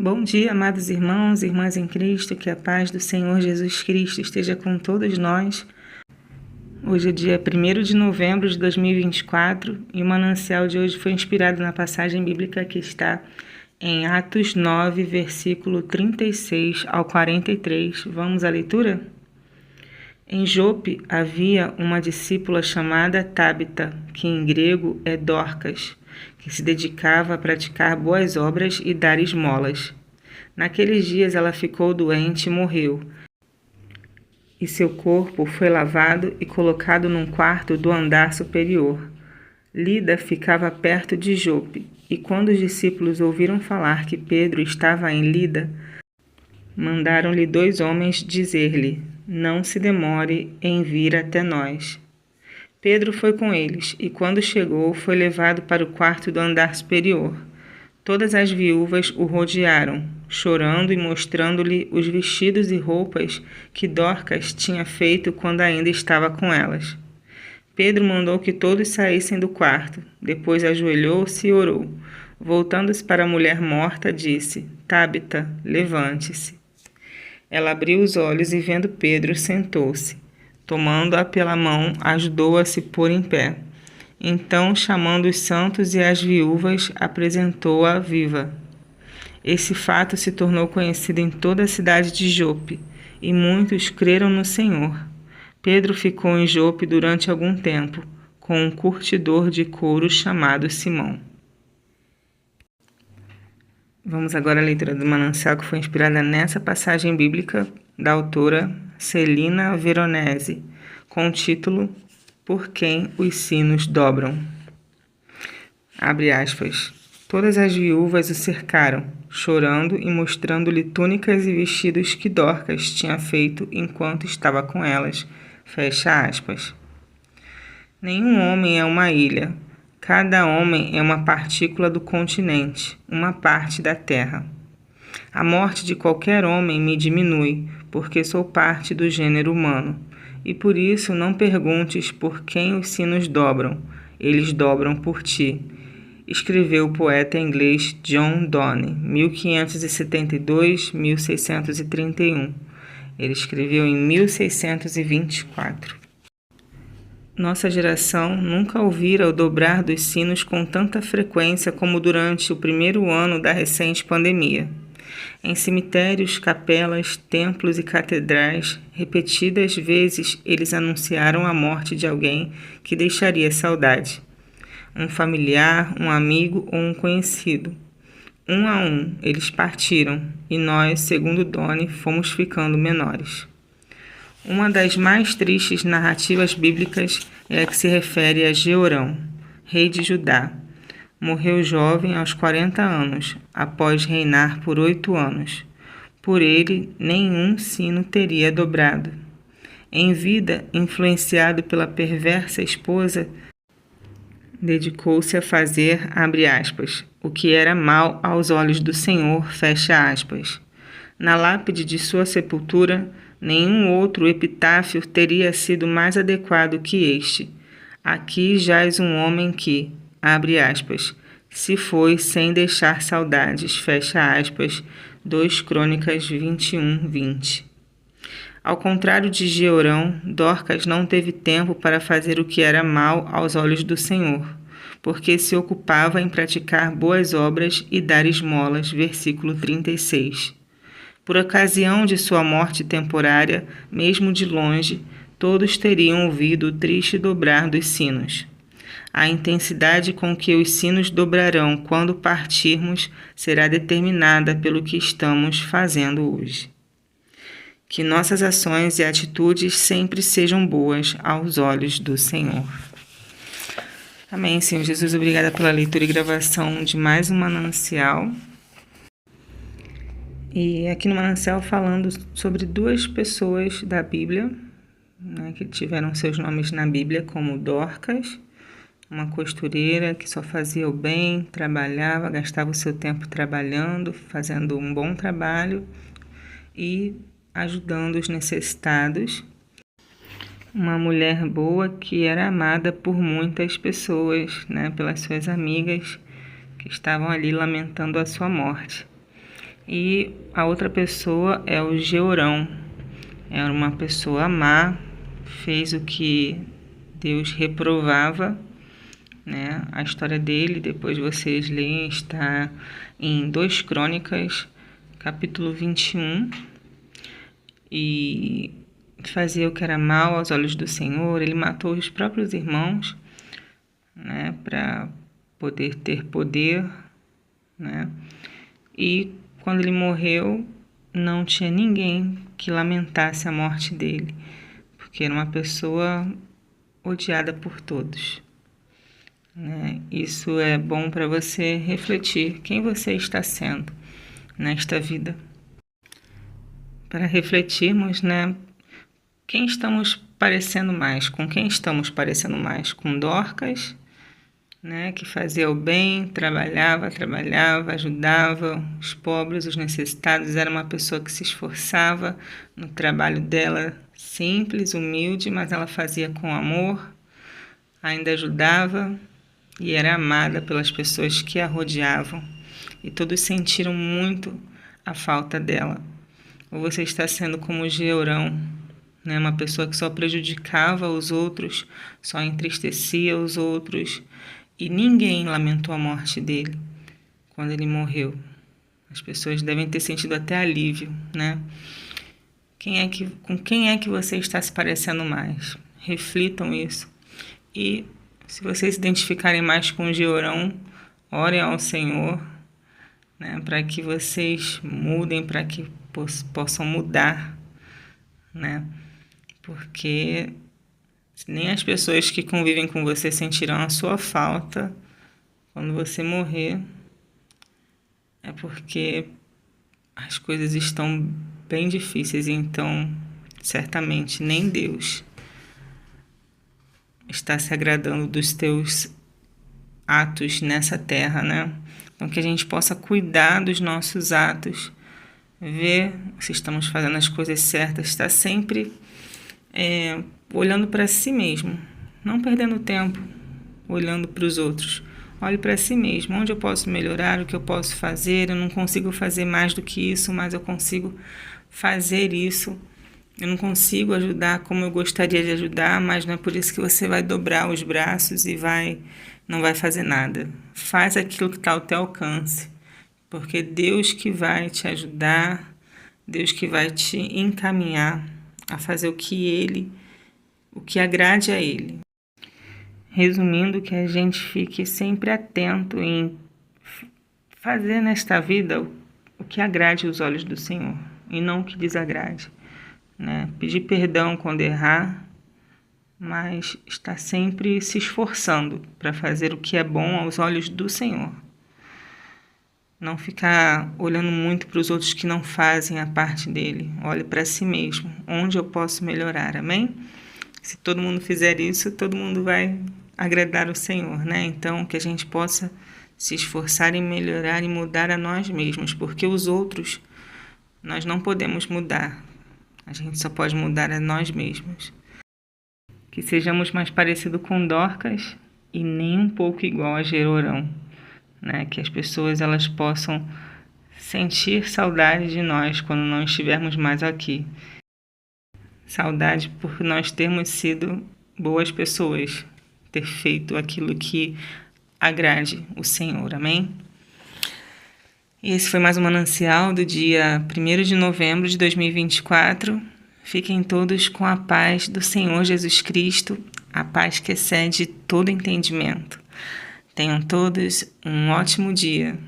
Bom dia, amados irmãos e irmãs em Cristo, que a paz do Senhor Jesus Cristo esteja com todos nós. Hoje é dia 1º de novembro de 2024 e o manancial de hoje foi inspirado na passagem bíblica que está em Atos 9, versículo 36 ao 43. Vamos à leitura? Em Jope havia uma discípula chamada Tábita, que em grego é Dorcas, que se dedicava a praticar boas obras e dar esmolas. Naqueles dias ela ficou doente e morreu, e seu corpo foi lavado e colocado num quarto do andar superior. Lida ficava perto de Jope, e quando os discípulos ouviram falar que Pedro estava em Lida, mandaram-lhe 2 homens dizer-lhe: não se demore em vir até nós. Pedro foi com eles, e quando chegou, foi levado para o quarto do andar superior. Todas as viúvas o rodearam, chorando e mostrando-lhe os vestidos e roupas que Dorcas tinha feito quando ainda estava com elas. Pedro mandou que todos saíssem do quarto. Depois ajoelhou-se e orou. Voltando-se para a mulher morta, disse: Tábita, levante-se. Ela abriu os olhos e, vendo Pedro, sentou-se. Tomando-a pela mão, ajudou-a a se pôr em pé. Então, chamando os santos e as viúvas, apresentou-a viva. Esse fato se tornou conhecido em toda a cidade de Jope, e muitos creram no Senhor. Pedro ficou em Jope durante algum tempo, com um curtidor de couro chamado Simão. Vamos agora à leitura do manancial que foi inspirada nessa passagem bíblica da autora Celina Veronese, com o título Por quem os sinos dobram. Abre aspas. Todas as viúvas o cercaram, chorando e mostrando-lhe túnicas e vestidos que Dorcas tinha feito enquanto estava com elas. Fecha aspas. Nenhum homem é uma ilha. Cada homem é uma partícula do continente, uma parte da terra. A morte de qualquer homem me diminui, porque sou parte do gênero humano. E por isso não perguntes por quem os sinos dobram, eles dobram por ti. Escreveu o poeta inglês John Donne, 1572-1631. Ele escreveu em 1624. Nossa geração nunca ouvira o dobrar dos sinos com tanta frequência como durante o primeiro ano da recente pandemia. Em cemitérios, capelas, templos e catedrais, repetidas vezes eles anunciaram a morte de alguém que deixaria saudade. Um familiar, um amigo ou um conhecido. Um a um, eles partiram, e nós, segundo Donne, fomos ficando menores. Uma das mais tristes narrativas bíblicas é a que se refere a Jeorão, rei de Judá. Morreu jovem aos 40 anos, após reinar por 8 anos. Por ele, nenhum sino teria dobrado. Em vida, influenciado pela perversa esposa, dedicou-se a fazer, abre aspas, o que era mal aos olhos do Senhor, fecha aspas. Na lápide de sua sepultura, nenhum outro epitáfio teria sido mais adequado que este. Aqui jaz um homem que, abre aspas, se foi sem deixar saudades, fecha aspas, 2 Crônicas 21:20. Ao contrário de Jeorão, Dorcas não teve tempo para fazer o que era mal aos olhos do Senhor, porque se ocupava em praticar boas obras e dar esmolas, versículo 36. Por ocasião de sua morte temporária, mesmo de longe, todos teriam ouvido o triste dobrar dos sinos. A intensidade com que os sinos dobrarão quando partirmos será determinada pelo que estamos fazendo hoje. Que nossas ações e atitudes sempre sejam boas aos olhos do Senhor. Amém, Senhor Jesus. Obrigada pela leitura e gravação de mais um manancial. E aqui no manancial falando sobre 2 pessoas da Bíblia, que tiveram seus nomes na Bíblia, como Dorcas, uma costureira que só fazia o bem, trabalhava, gastava o seu tempo trabalhando, fazendo um bom trabalho e ajudando os necessitados. Uma mulher boa que era amada por muitas pessoas, pelas suas amigas que estavam ali lamentando a sua morte. E a outra pessoa é o Georão. Era uma pessoa má, fez o que Deus reprovava, né? A história dele, depois vocês leem, está em 2 Crônicas, capítulo 21. E fazia o que era mal aos olhos do Senhor. Ele matou os próprios irmãos, né, para poder ter poder, né? E quando ele morreu, não tinha ninguém que lamentasse a morte dele, porque era uma pessoa odiada por todos, né? Isso é bom para você refletir quem você está sendo nesta vida. Para refletirmos, né, quem estamos parecendo mais, com quem estamos parecendo mais, com Dorcas, né, que fazia o bem, trabalhava, ajudava os pobres, os necessitados, era uma pessoa que se esforçava no trabalho dela, simples, humilde, mas ela fazia com amor, ainda ajudava e era amada pelas pessoas que a rodeavam, e todos sentiram muito a falta dela. Ou você está sendo como Georão, né, uma pessoa que só prejudicava os outros, só entristecia os outros, e ninguém lamentou a morte dele quando ele morreu. As pessoas devem ter sentido até alívio, né? Com quem é que você está se parecendo mais? Reflitam isso. E se vocês se identificarem mais com o Georão, orem ao Senhor, né, para que vocês mudem, para que possam mudar, né? Porque nem as pessoas que convivem com você sentirão a sua falta quando você morrer. É porque as coisas estão bem difíceis, então certamente nem Deus está se agradando dos teus atos nessa terra, né? Então que a gente possa cuidar dos nossos atos, ver se estamos fazendo as coisas certas, estar sempre olhando para si mesmo, não perdendo tempo olhando para os outros. Olhe para si mesmo, onde eu posso melhorar, o que eu posso fazer. Eu não consigo fazer mais do que isso, mas eu consigo fazer isso. Eu não consigo ajudar como eu gostaria de ajudar, mas não é por isso que você vai dobrar os braços e não vai fazer nada. Faz aquilo que está ao teu alcance, porque Deus que vai te ajudar, Deus que vai te encaminhar a fazer o que agrade a Ele. Resumindo, que a gente fique sempre atento em fazer nesta vida o que agrade os olhos do Senhor e não o que desagrade, né? Pedir perdão quando errar, mas estar sempre se esforçando para fazer o que é bom aos olhos do Senhor. Não ficar olhando muito para os outros que não fazem a parte dele. Olhe para si mesmo, onde eu posso melhorar, amém? Se todo mundo fizer isso, todo mundo vai agradar o Senhor, né? Então, que a gente possa se esforçar em melhorar e mudar a nós mesmos, porque os outros nós não podemos mudar. A gente só pode mudar a nós mesmos. Que sejamos mais parecidos com Dorcas e nem um pouco igual a Georão, né? Que as pessoas elas possam sentir saudade de nós quando não estivermos mais aqui. Saudade por nós termos sido boas pessoas, ter feito aquilo que agrade o Senhor, amém? E esse foi mais um Manancial do dia 1º de novembro de 2024. Fiquem todos com a paz do Senhor Jesus Cristo, a paz que excede todo entendimento. Tenham todos um ótimo dia.